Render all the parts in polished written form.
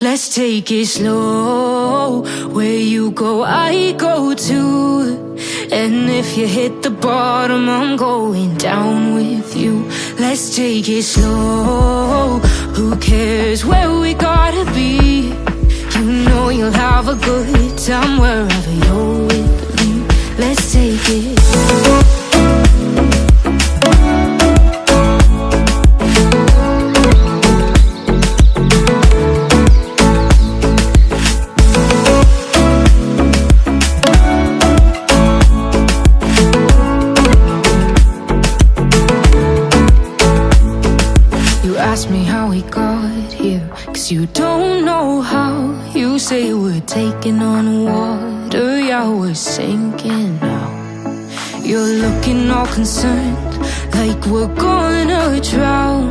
Let's take it slow. Where you go, I go too. And if you hit the bottom, I'm going down with you. Let's take it slow. Who cares where we gotta be? You know you'll have a good time wherever you're with me. Let's take it. Ask me how we got here, 'cause you don't know how. You say we're taking on water, yeah, we're sinking now. You're looking all concerned, like we're gonna drown.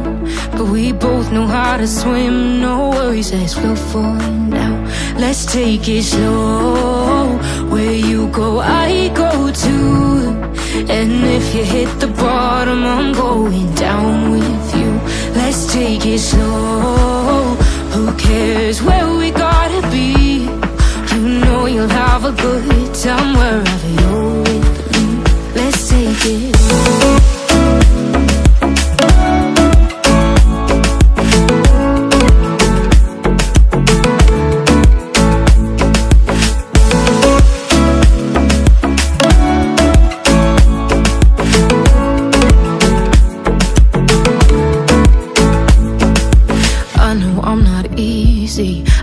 But we both know how to swim, no worries as we'll fall now. Let's take it slow. Where you go, I go too. And if you hit the bottom, I'm going down with you. Let's take it slow. Who cares where we gotta be? You know you'll have a good time wherever you're with me. Let's take it.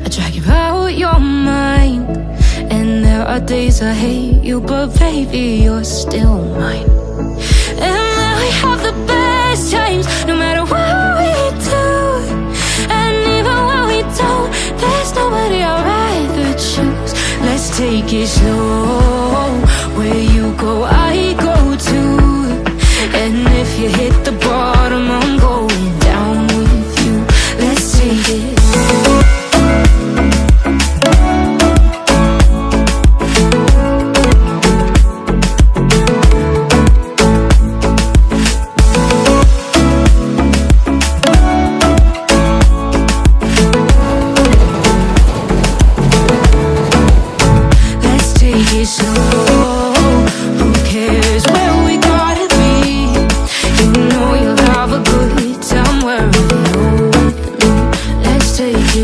I drag you out your mind, and there are days I hate you, but baby, you're still mine. And then we have the best times, no matter what we do. And even when we don't, there's nobody I'd rather choose. Let's take it slow. Where you go, I go too. And if you hit the bottom, I'm going down with you. Let's take it.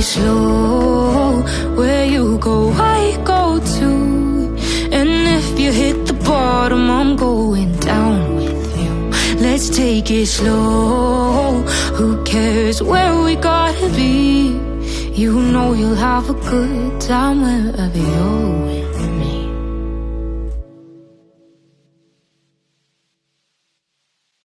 Slow, where you go, I go too. And if you hit the bottom, I'm going down with you. Let's take it slow. Who cares where we gotta be? You know you'll have a good time wherever you're with me.